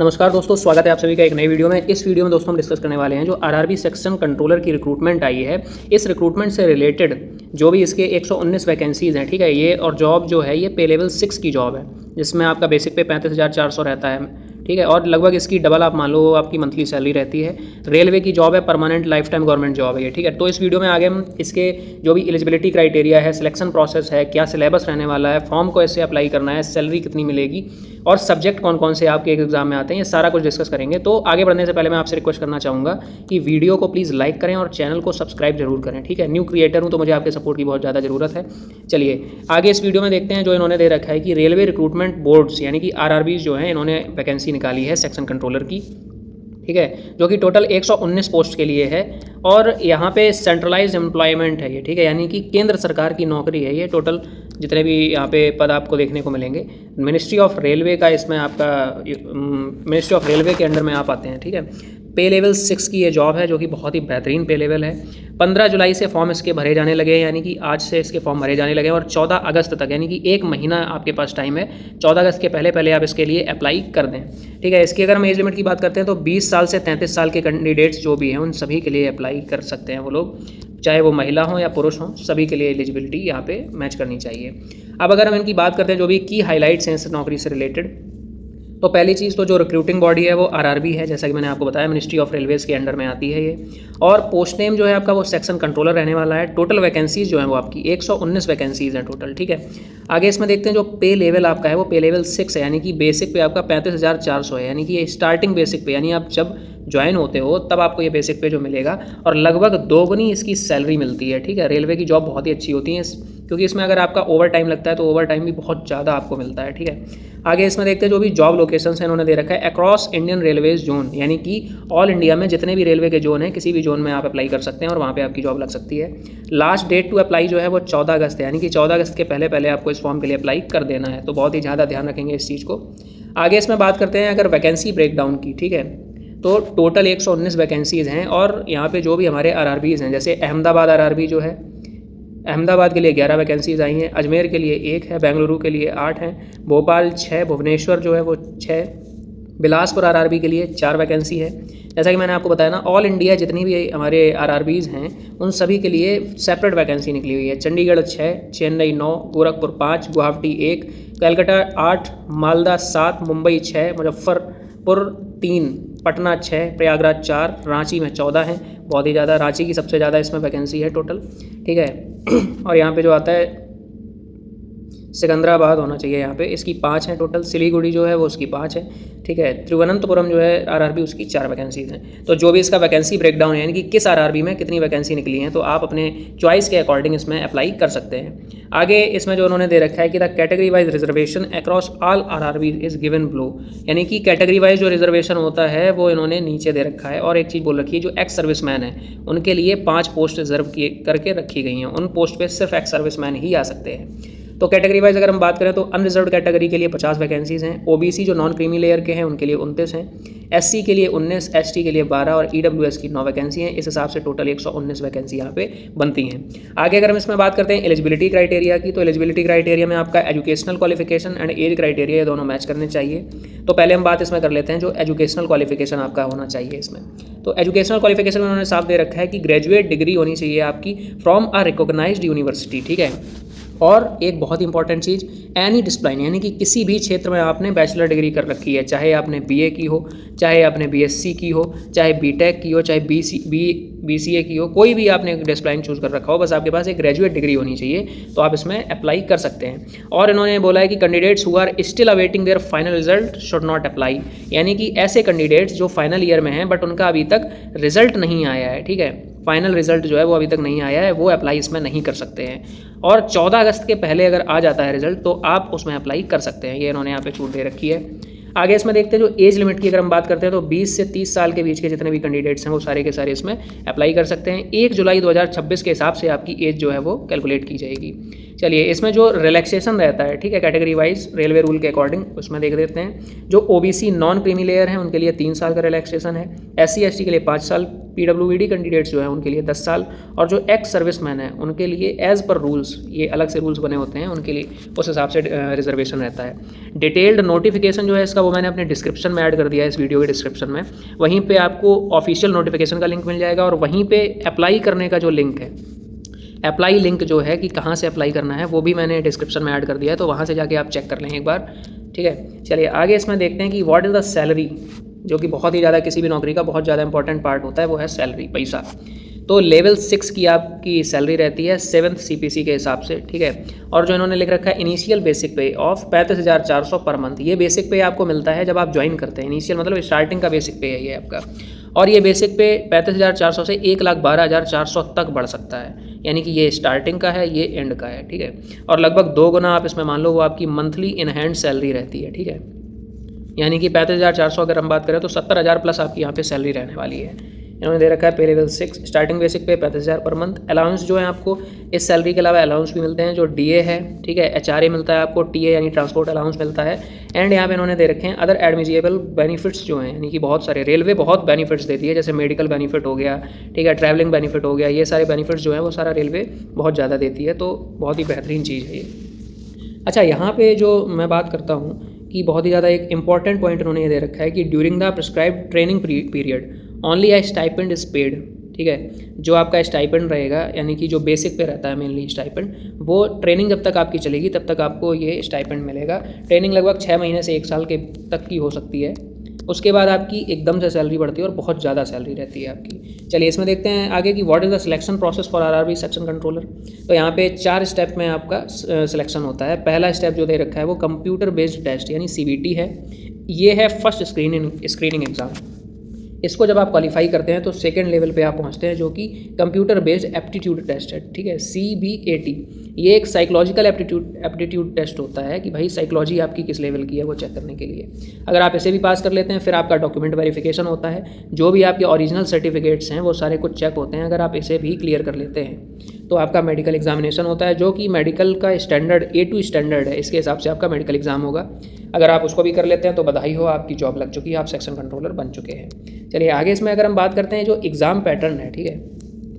नमस्कार दोस्तों, स्वागत है आप सभी का एक नई वीडियो में। इस वीडियो में दोस्तों हम डिस्कस करने वाले हैं जो आरआरबी सेक्शन कंट्रोलर की रिक्रूटमेंट आई है। इस रिक्रूटमेंट से रिलेटेड जो भी इसके 119 वैकेंसीज़ हैं, ठीक है, ये और जॉब जो है ये पे लेवल 6 की जॉब है, जिसमें आपका बेसिक पे 35,400 रहता है, ठीक है, और लगभग इसकी डबल आप मान लो आपकी मंथली सैलरी रहती है। रेलवे की जॉब है, permanent life time government job है ये, ठीक है। तो इस वीडियो में आगे हम इसके जो भी एलिजिबिलिटी क्राइटेरिया है, सिलेक्शन प्रोसेस है, क्या सिलेबस रहने वाला है, फॉर्म को ऐसे अप्लाई करना है, सैलरी कितनी मिलेगी और सब्जेक्ट कौन कौन से आपके एग्जाम में आते हैं, ये सारा कुछ डिस्कस करेंगे। तो आगे बढ़ने से पहले मैं आपसे रिक्वेस्ट करना चाहूँगा कि वीडियो को प्लीज़ लाइक करें और चैनल को सब्सक्राइब जरूर करें, ठीक है। न्यू क्रिएटर हूँ तो मुझे आपके सपोर्ट की बहुत ज़्यादा ज़रूरत है। चलिए आगे इस वीडियो में देखते हैं। जो इन्होंने दे रखा है कि रेलवे रिक्रूटमेंट बोर्ड्स यानी कि आरआरबीज जो हैं, इन्होंने वैकेंसी निकाली है सेक्शन कंट्रोलर की, ठीक है, जो कि टोटल 119 पोस्ट के लिए है और यहाँ पे सेंट्रलाइज्ड एम्प्लॉयमेंट है ये, ठीक है, यानी कि केंद्र सरकार की नौकरी है ये। टोटल जितने भी यहाँ पे पद आपको देखने को मिलेंगे, मिनिस्ट्री ऑफ रेलवे का इसमें आपका मिनिस्ट्री ऑफ रेलवे के अंडर में आप आते हैं, ठीक है। पे लेवल 6 की ये जॉब है जो कि बहुत ही बेहतरीन पे लेवल है। 15 जुलाई से फॉर्म इसके भरे जाने लगे हैं, यानी कि आज से इसके फॉर्म भरे जाने लगे हैं और 14 अगस्त तक यानी कि एक महीना आपके पास टाइम है। 14 अगस्त के पहले आप इसके लिए अप्लाई कर दें, ठीक है। इसकी अगर हम एज लिमिट की बात करते हैं तो 20 साल से 33 साल के कैंडिडेट्स जो भी हैं उन सभी के लिए अप्लाई कर सकते हैं वो लोग, चाहे वो महिला हों या पुरुष हों, सभी के लिए एलिजिबिलिटी यहाँ पे मैच करनी चाहिए। अब अगर हम इनकी बात करते हैं जो भी की हाईलाइट्स हैं इस नौकरी से रिलेटेड, तो पहली चीज़ तो जो रिक्रूटिंग बॉडी है वो आरआरबी है, जैसा कि मैंने आपको बताया, मिनिस्ट्री ऑफ रेलवेज़ के अंडर में आती है ये। और पोस्ट नेम जो है आपका वो सेक्शन कंट्रोलर रहने वाला है। टोटल वैकेंसीज़ जो है वो आपकी 119 वैकेंसीज़ हैं टोटल, ठीक है। आगे इसमें देखते हैं जो पे लेवल आपका है वो पे लेवल 6 है, यानी कि बेसिक पे आपका 35,400 है, यानी कि ये स्टार्टिंग बेसिक पे, यानी आप जब ज्वाइन होते हो तब आपको ये बेसिक पे जो मिलेगा और लगभग दोगुनी इसकी सैलरी मिलती है, ठीक है। रेलवे की जॉब बहुत ही अच्छी होती है क्योंकि इसमें अगर आपका ओवर टाइम लगता है तो ओवर टाइम भी बहुत ज़्यादा आपको मिलता है, ठीक है। आगे इसमें देखते हैं जो भी जॉब लोकेशंस हैं इन्होंने दे रखा है अक्रॉस इंडियन रेलवेज जोन, यानी कि ऑल इंडिया में जितने भी रेलवे के जोन हैं किसी भी जोन में आप अप्लाई कर सकते हैं और वहाँ पे आपकी जॉब लग सकती है। लास्ट डेट टू अप्लाई जो है वो 14 अगस्त है, यानी कि 14 अगस्त के पहले आपको इस फॉर्म के लिए अप्लाई कर देना है, तो बहुत ही ज़्यादा ध्यान रखेंगे इस चीज़ को। आगे इसमें बात करते हैं अगर वैकेंसी ब्रेकडाउन की, ठीक है, तो टोटल 119 वैकेंसीज़ हैं और यहाँ पे जो भी हमारे आरआरबीज़ हैं, जैसे अहमदाबाद आरआरबी जो है, अहमदाबाद के लिए 11 वैकेंसीज़ आई हैं, अजमेर के लिए 1 है, बेंगलुरु के लिए 8 हैं, भोपाल 6, भुवनेश्वर जो है वो 6, बिलासपुर आरआरबी के लिए 4 वैकेंसी है। जैसा कि मैंने आपको बताया ना, ऑल इंडिया जितनी भी हमारे आरआरबीज़ हैं उन सभी के लिए सेपरेट वैकेंसी निकली हुई है। चंडीगढ़ 6, चेन्नई 9, गोरखपुर 5, गुवाहाटी 1, कलकत्ता 8, मालदा 7, मुंबई 6, मुजफ्फरपुर 3, पटना 6, प्रयागराज 4, रांची में 14 हैं, बहुत ही ज़्यादा, रांची की सबसे ज़्यादा इसमें वैकेंसी है टोटल, ठीक है। और यहाँ पे जो आता है सिकंदराबाद होना चाहिए, यहाँ पे इसकी 5 हैं टोटल, सिलीगुड़ी जो है वो उसकी 5 है, ठीक है। तिरुवनंतपुरम जो है आरआरबी उसकी 4 वैकेंसीज़ हैं। तो जो भी इसका वैकेंसी ब्रेकडाउन है, यानी कि किस आरआरबी में कितनी वैकेंसी निकली हैं, तो आप अपने चॉइस के अकॉर्डिंग इसमें अप्लाई कर सकते हैं। आगे इसमें जो उन्होंने दे रखा है कि the category wise reservation across all RRB is given below, यानी कि कैटेगरी वाइज जो रिजर्वेशन होता है वो इन्होंने नीचे दे रखा है। और एक चीज़ बोल रखी है, जो एक्स सर्विसमैन है उनके लिए 5 पोस्ट रिजर्व करके रखी गई हैं, उन पोस्ट पर सिर्फ एक्स सर्विसमैन ही आ सकते हैं। तो कैटेगरी वाइज अगर हम बात करें तो अनरिजर्व कैटेगरी के लिए 50 वैकेंसीज़ हैं, ओबीसी जो नॉन क्रीमी लेयर के हैं उनके लिए 29 हैं, एससी के लिए 19, एसटी के लिए 12 और ईडब्ल्यूएस की 9 वैकेंसी हैं। इस हिसाब से टोटल 119 वैकेंसी यहाँ पे बनती हैं। आगे अगर हम इसमें बात करते हैं एलिजिबिलिटी क्राइटेरिया की, तो एलिजिबिलिटी क्राइटेरिया में आपका educational qualification and age criteria ये दोनों मैच करने चाहिए। तो पहले हम बात इसमें कर लेते हैं जो एजुकेशनल क्वालिफिकेशन आपका होना चाहिए इसमें। तो एजुकेशनल क्वालिफिकेशन में उन्होंने साफ दे रखा है कि ग्रेजुएट डिग्री होनी चाहिए आपकी फ्रॉम अ रिकॉग्नाइज्ड यूनिवर्सिटी, ठीक है। और एक बहुत इंपॉर्टेंट चीज़, एनी डिसिप्लिन, यानी कि किसी भी क्षेत्र में आपने बैचलर डिग्री कर रखी है, चाहे आपने बीए की हो, चाहे आपने बीएससी की हो, चाहे बीटेक की हो, चाहे बीसीए की हो, कोई भी आपने डिसिप्लिन चूज़ कर रखा हो, बस आपके पास एक ग्रेजुएट डिग्री होनी चाहिए तो आप इसमें अप्लाई कर सकते हैं। और इन्होंने बोला है कि candidates who are still awaiting their final result should not apply, यानी कि ऐसे कैंडिडेट्स जो फाइनल ईयर में हैं बट उनका अभी तक रिजल्ट नहीं आया है, ठीक है, फाइनल रिजल्ट जो है वो अभी तक नहीं आया है, वो अप्लाई इसमें नहीं कर सकते हैं। और 14 अगस्त के पहले अगर आ जाता है रिजल्ट तो आप उसमें अप्लाई कर सकते हैं, ये इन्होंने यहाँ पे छूट दे रखी है। आगे इसमें देखते हैं जो एज लिमिट की अगर हम बात करते हैं तो 20 से 30 साल के बीच के जितने भी कैंडिडेट्स हैं वो सारे के सारे इसमें अप्लाई कर सकते हैं। 1 जुलाई 2026 के हिसाब से आपकी एज जो है वो कैलकुलेट की जाएगी। चलिए इसमें जो रिलैक्सेशन रहता है, ठीक है, कैटेगरी वाइज रेलवे रूल के अकॉर्डिंग, उसमें देख देते हैं। जो ओबीसी नॉन क्रीमी लेयर हैं उनके लिए 3 साल का रिलैक्सेशन है, एससी एसटी के लिए 5 साल PWD कैंडिडेट्स जो है उनके लिए 10 साल, और जो एक्स सर्विसमैन है उनके लिए एज़ पर रूल्स, ये अलग से रूल्स बने होते हैं उनके लिए, उस हिसाब से रिजर्वेशन रहता है। डिटेल्ड नोटिफिकेशन जो है इसका वो मैंने अपने डिस्क्रिप्शन में ऐड कर दिया है, इस वीडियो के डिस्क्रिप्शन में। वहीं पे आपको ऑफिशियल नोटिफिकेशन का लिंक मिल जाएगा, और वहीं पे अप्लाई करने का जो लिंक है, अप्लाई लिंक जो है कि कहाँ से अप्लाई करना है, वो भी मैंने डिस्क्रिप्शन में ऐड कर दिया है, तो वहाँ से जाके आप चेक कर लें एक बार, ठीक है। चलिए आगे इसमें देखते हैं कि व्हाट इज़ द सैलरी, जो कि बहुत ही ज़्यादा किसी भी नौकरी का बहुत ज़्यादा इंपॉर्टेंट पार्ट होता है, वो है सैलरी, पैसा। तो लेवल 6 की आपकी सैलरी रहती है 7th CPC के हिसाब से, ठीक है। और जो इन्होंने लिख रखा है इनिशियल बेसिक पे ऑफ 35,400 पर मंथ, ये बेसिक पे आपको मिलता है जब आप ज्वाइन करते हैं। इनिशियल मतलब स्टार्टिंग का बेसिक पे है ये आपका, और ये बेसिक पे 35,400 से 1,12,400 तक बढ़ सकता है, यानी कि ये स्टार्टिंग का है, ये एंड का है, ठीक है। और लगभग 2 गुना आप इसमें मान लो वो आपकी मंथली इन हैंड सैलरी रहती है, ठीक है। यानी कि 35,400 अगर हम बात करें तो 70,000 प्लस आपकी यहाँ पे सैलरी रहने वाली है। इन्होंने दे रखा है पे लेवल 6 स्टार्टिंग बेसिक पे 35,000 पर मंथ। अलाउंस जो है आपको इस सैलरी के अलावा अलाउंस भी मिलते हैं, जो DA है, ठीक है, HRA मिलता है आपको, TA यानी ट्रांसपोर्ट अलाउंस मिलता है, एंड यहाँ पे इन्होंने दे रखे हैं अदर एडमिजिबल बेनिफिट्स जो हैं, यानी कि बहुत सारे, रेलवे बहुत बेनिफिट्स देती है, जैसे मेडिकल बेनिफिट हो गया, ठीक है, ट्रैवलिंग बेनिफिट हो गया, ये सारे बेनिफिट्स जो हैं वो सारा रेलवे बहुत ज़्यादा देती है, तो बहुत ही बेहतरीन चीज़ है ये। अच्छा, यहाँ पे जो मैं बात करता हूँ कि बहुत ही ज़्यादा एक इंपॉर्टेंट पॉइंट उन्होंने ये दे रखा है कि during the prescribed training period only a stipend is paid, ठीक है। जो आपका स्टाइपेंड रहेगा, यानी कि जो बेसिक पे रहता है मेनली स्टाइपेंड, वो ट्रेनिंग जब तक आपकी चलेगी तब तक आपको ये स्टाइपेंड मिलेगा। ट्रेनिंग लगभग 6 महीने से 1 साल के तक की हो सकती है, उसके बाद आपकी एकदम से सैलरी बढ़ती है और बहुत ज़्यादा सैलरी रहती है आपकी। चलिए इसमें देखते हैं आगे कि what is the selection process for RRB section controller. तो यहाँ पे 4 स्टेप में आपका सिलेक्शन होता है। पहला स्टेप जो दे रखा है वो कंप्यूटर बेस्ड टेस्ट यानी CBT है। ये है फर्स्ट स्क्रीनिंग एग्ज़ाम। इसको जब आप क्वालिफाई करते हैं तो सेकंड लेवल पे आप पहुंचते हैं, जो कि कंप्यूटर बेस्ड एप्टीट्यूड टेस्ट है, ठीक है, CBAT। ये एक साइकोलॉजिकल एप्टीट्यूड टेस्ट होता है कि भाई साइकोलॉजी आपकी किस लेवल की है वो चेक करने के लिए। अगर आप इसे भी पास कर लेते हैं फिर आपका डॉक्यूमेंट वेरिफिकेशन होता है, जो भी आपके ओरिजिनल सर्टिफिकेट्स हैं वो सारे कुछ चेक होते हैं। अगर आप इसे भी क्लियर कर लेते हैं तो आपका मेडिकल एग्जामिनेशन होता है, जो कि मेडिकल का स्टैंडर्ड A2 स्टैंडर्ड है, इसके हिसाब से आपका मेडिकल एग्जाम होगा। अगर आप उसको भी कर लेते हैं तो बधाई हो, आपकी जॉब लग चुकी है, आप सेक्शन कंट्रोलर बन चुके हैं। चलिए आगे इसमें अगर हम बात करते हैं जो एग्ज़ाम पैटर्न है, ठीक है,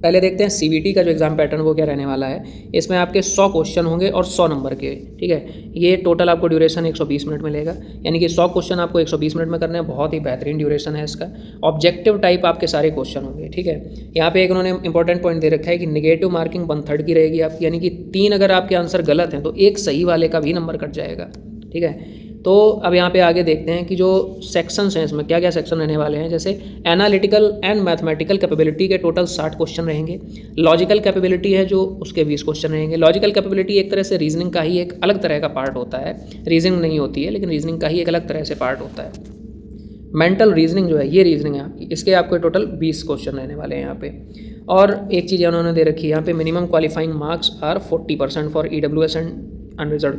पहले देखते हैं CBT का जो एग्ज़ाम पैटर्न वो क्या रहने वाला है। इसमें आपके 100 क्वेश्चन होंगे और 100 नंबर के, ठीक है। ये टोटल आपको ड्यूरेशन 120 मिनट मिलेगा, यानी कि 100 क्वेश्चन आपको 120 मिनट में करने हैं। बहुत ही बेहतरीन ड्यूरेशन है इसका। ऑब्जेक्टिव टाइप आपके सारे क्वेश्चन होंगे, ठीक है। यहाँ पे एक उन्होंने इंपॉर्टेंट पॉइंट दे रखा है कि नेगेटिव मार्किंग 1/3 की रहेगी आपकी, यानी कि 3 अगर आपके आंसर गलत हैं तो 1 सही वाले का भी नंबर कट जाएगा, ठीक है। तो अब यहाँ पे आगे देखते हैं कि जो सेक्शंस हैं इसमें क्या क्या सेक्शन रहने वाले हैं। जैसे एनालिटिकल एंड मैथमेटिकल कैपेबिलिटी के टोटल 60 क्वेश्चन रहेंगे। लॉजिकल कैपेबिलिटी है जो उसके 20 क्वेश्चन रहेंगे। लॉजिकल कैपेबिलिटी एक तरह से रीजनिंग का ही एक अलग तरह का पार्ट होता है, रीजनिंग नहीं होती है लेकिन रीजनिंग का ही एक अलग तरह से पार्ट होता है। मेंटल रीजनिंग जो है ये रीजनिंग है आपकी, इसके आपको टोटल 20 क्वेश्चन रहने वाले हैं यहाँ पे। और एक चीज़ उन्होंने दे रखी है यहाँ पे, minimum qualifying marks are 40% for EWS and unreserved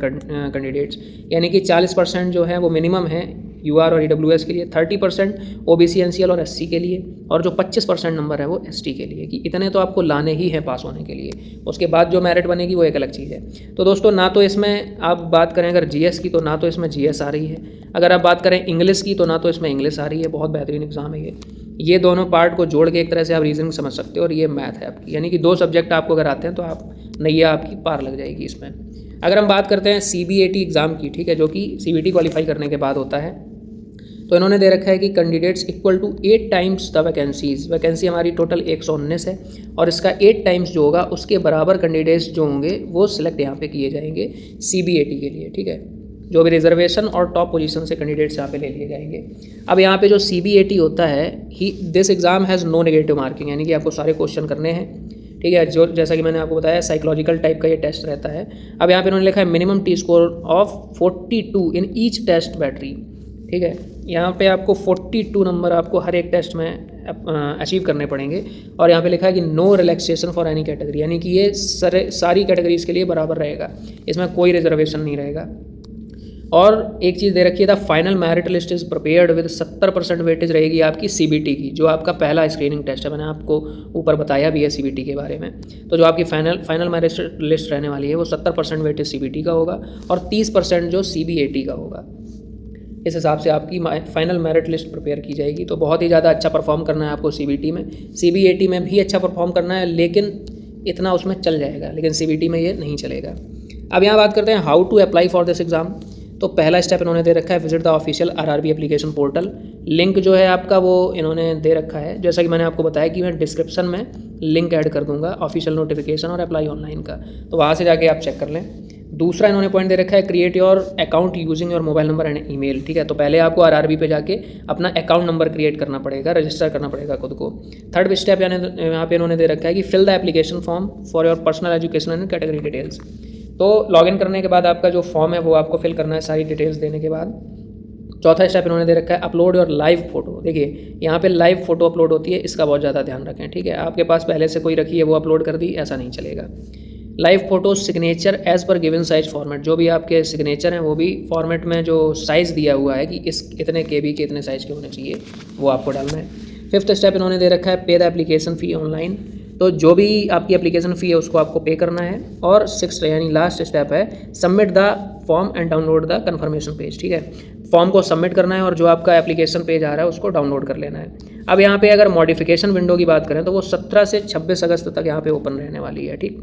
candidates, यानी कि 40% जो है वो मिनिमम है UR और EWS के लिए, 30% OBC NCL और SC के लिए, और जो 25% नंबर है वो ST के लिए, कि इतने तो आपको लाने ही हैं पास होने के लिए। उसके बाद जो मेरिट बनेगी वो एक अलग चीज़ है। तो दोस्तों ना तो इसमें आप बात करें अगर GS की तो ना तो इसमें GS आ रही है, अगर आप बात करें इंग्लिश की तो ना तो इसमें इंग्लिश आ रही है। बहुत बेहतरीन एग्जाम है ये दोनों पार्ट को जोड़ के एक तरह से आप रीजनिंग समझ सकते हो, और ये मैथ है आपकी, यानी कि 2 सब्जेक्ट आपको अगर आते हैं तो आप नैया आपकी पार लग जाएगी इसमें। अगर हम बात करते हैं CBAT एग्ज़ाम की, ठीक है, जो कि CBT क्वालिफाई करने के बाद होता है, तो इन्होंने दे रखा है कि candidates equal to 8 times the vacancy हमारी टोटल 119 है, और इसका 8 टाइम्स जो होगा उसके बराबर कैंडिडेट्स जो होंगे वो सिलेक्ट यहाँ पे किए जाएंगे CBAT के लिए, ठीक है। जो भी रिजर्वेशन और टॉप पोजीशन से कैंडिडेट्स यहाँ पे ले लिए जाएंगे। अब यहाँ पे जो CBAT होता है ही this exam has no negative marking, यानी कि आपको सारे क्वेश्चन करने हैं, ठीक है। जो जैसा कि मैंने आपको बताया साइकोलॉजिकल टाइप का ये टेस्ट रहता है। अब यहाँ पे उन्होंने लिखा है minimum T score of 42 in each test battery, ठीक है। यहाँ पे आपको 42 नंबर आपको हर एक टेस्ट में अचीव करने पड़ेंगे, और यहाँ पे लिखा है कि no relaxation for any category, यानी कि ये सारी कैटेगरीज के लिए बराबर रहेगा, इसमें कोई रिजर्वेशन नहीं रहेगा। और एक चीज़ दे रखी है, the final merit list is prepared with 70% weightage रहेगी आपकी CBT की, जो आपका पहला स्क्रीनिंग टेस्ट है। मैंने आपको ऊपर बताया भी है CBT के बारे में। तो जो आपकी फाइनल मेरिट लिस्ट रहने वाली है वो 70% वेटेज CBT का होगा और 30% जो CBAT का होगा। इस हिसाब से आपकी फाइनल मेरिट लिस्ट प्रिपेयर की जाएगी। तो बहुत ही ज़्यादा अच्छा परफॉर्म करना है आपको CBT में, CBAT में भी अच्छा परफॉर्म करना है, लेकिन इतना उसमें चल जाएगा, लेकिन CBT में ये नहीं चलेगा। अब यहाँ बात करते हैं how to apply for this exam. तो पहला स्टेप इन्होंने दे रखा है visit the official RRB application portal. Link जो है आपका वो इन्होंने दे रखा है, जैसा कि मैंने आपको बताया कि मैं डिस्क्रिप्शन में लिंक ऐड कर दूंगा ऑफिशियल नोटिफिकेशन और अप्लाई ऑनलाइन का, तो वहाँ से जाके आप चेक कर लें। दूसरा इन्होंने पॉइंट दे रखा है create your account using your mobile number and email. ठीक है, तो पहले आपको RRB पे जाके अपना अकाउंट नंबर क्रिएट करना पड़ेगा, रजिस्टर करना पड़ेगा खुद को। थर्ड स्टेप यानी यहाँ पे इन्होंने दे रखा है कि fill the application form for your personal education and category details. तो लॉगिन करने के बाद आपका जो फॉर्म है वो आपको फिल करना है सारी डिटेल्स देने के बाद। चौथा स्टेप इन्होंने दे रखा है अपलोड योर लाइव फोटो। देखिए यहाँ पे लाइव फोटो अपलोड होती है, इसका बहुत ज़्यादा ध्यान रखें। ठीक है, आपके पास पहले से कोई रखी है वो अपलोड कर दी, ऐसा नहीं चलेगा। Live photo signature as per given size format, जो भी आपके सिग्नेचर हैं वो भी फॉर्मेट में जो साइज़ दिया हुआ है कि इस इतने KB के इतने साइज़ के होने चाहिए वो आपको डालना है। फिफ्थ स्टेप इन्होंने दे रखा है पे द एप्लीकेशन फ़ी ऑनलाइन। तो जो भी आपकी एप्लीकेशन फ़ी है उसको आपको पे करना है। और सिक्स्थ यानी लास्ट स्टेप है submit the form and download the confirmation page. ठीक है, फॉर्म को सबमिट करना है और जो आपका एप्लीकेशन पेज आ रहा है उसको डाउनलोड कर लेना है। अब यहाँ पे अगर मॉडिफिकेशन विंडो की बात करें तो वो 17 से 26 अगस्त तक यहाँ पे ओपन रहने वाली है। ठीक,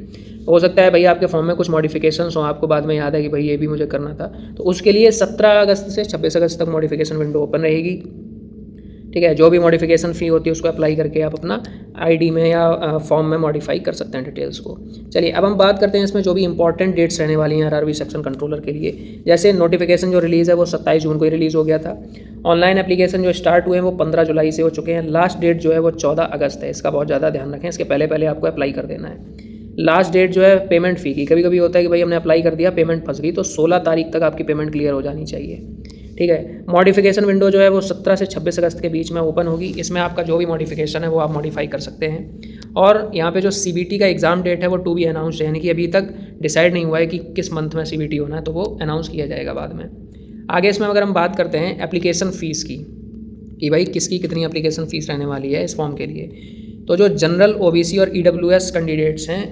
हो सकता है भाई आपके फॉर्म में कुछ मॉडिफिकेशंस हो, आपको बाद में याद है कि भाई ये भी मुझे करना था, तो उसके लिए 17 अगस्त से 26 अगस्त तक मॉडिफिकेशन विंडो ओपन रहेगी। ठीक है, जो भी मॉडिफिकेशन फ़ी होती है उसको अप्लाई करके आप अपना ID में या फॉर्म में मॉडिफाई कर सकते हैं डिटेल्स को। चलिए अब हम बात करते हैं इसमें जो भी इंपॉर्टेंट डेट्स रहने वाली हैं RRB सेक्शन कंट्रोलर के लिए। जैसे नोटिफिकेशन जो रिलीज़ है वो 27 जून को ही रिलीज़ हो गया था। ऑनलाइन एप्लीकेशन जो स्टार्ट हुए हैं वो 15 जुलाई से हो चुके हैं। लास्ट डेट जो है वो 14 अगस्त है, इसका बहुत ज़्यादा ध्यान रखें, इसके पहले आपको अप्लाई कर देना है। लास्ट डेट जो है पेमेंट फ़ी की, कभी कभी होता है कि भाई हमने अप्लाई कर दिया, पेमेंट फंस गई, तो 16 तारीख तक आपकी पेमेंट क्लियर हो जानी चाहिए। ठीक है, मॉडिफिकेशन विंडो जो है वो 17 से 26 अगस्त के बीच में ओपन होगी। इसमें आपका जो भी मॉडिफिकेशन है वो आप मॉडिफाई कर सकते हैं। और यहाँ पे जो CBT का एग्ज़ाम डेट है वो टू बी अनाउंस्ड, यानी कि अभी तक डिसाइड नहीं हुआ है कि किस मंथ में CBT होना है, तो वो अनाउंस किया जाएगा बाद में। आगे इसमें अगर हम बात करते हैं एप्लीकेशन फ़ीस की कि भाई किसकी कितनी एप्लीकेशन फ़ीस रहने वाली है इस फॉर्म के लिए, तो जो जनरल OBC और EWS कैंडिडेट्स हैं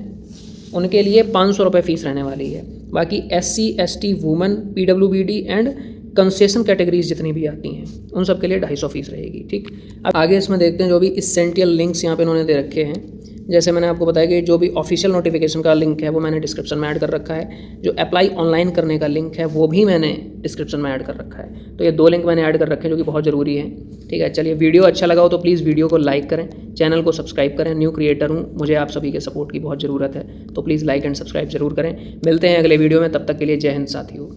उनके लिए 500 रुपये फ़ीस रहने वाली है। बाकी SC ST women PWBD and concession categories जितनी भी आती हैं उन सब के लिए 250 फीस रहेगी। ठीक, अब आगे इसमें देखते हैं जो भी इसेंशियल लिंक्स यहाँ पे इन्होंने दे रखे हैं। जैसे मैंने आपको बताया कि जो भी ऑफिशियल नोटिफिकेशन का लिंक है वो मैंने डिस्क्रिप्शन में ऐड कर रखा है। जो अप्लाई ऑनलाइन करने का लिंक है वो भी मैंने डिस्क्रिप्शन में ऐड कर रखा है। तो ये 2 लिंक मैंने ऐड कर रखे हैं जो कि बहुत ज़रूरी है। ठीक है, चलिए वीडियो अच्छा लगा हो तो प्लीज़ वीडियो को लाइक करें, चैनल को सब्सक्राइब करें। न्यू क्रिएटर हूँ, मुझे आप सभी के सपोर्ट की बहुत ज़रूरत है, तो प्लीज़ लाइक एंड सब्सक्राइब जरूर करें। मिलते हैं अगले वीडियो में, तब तक के लिए जय हिंद साथियों।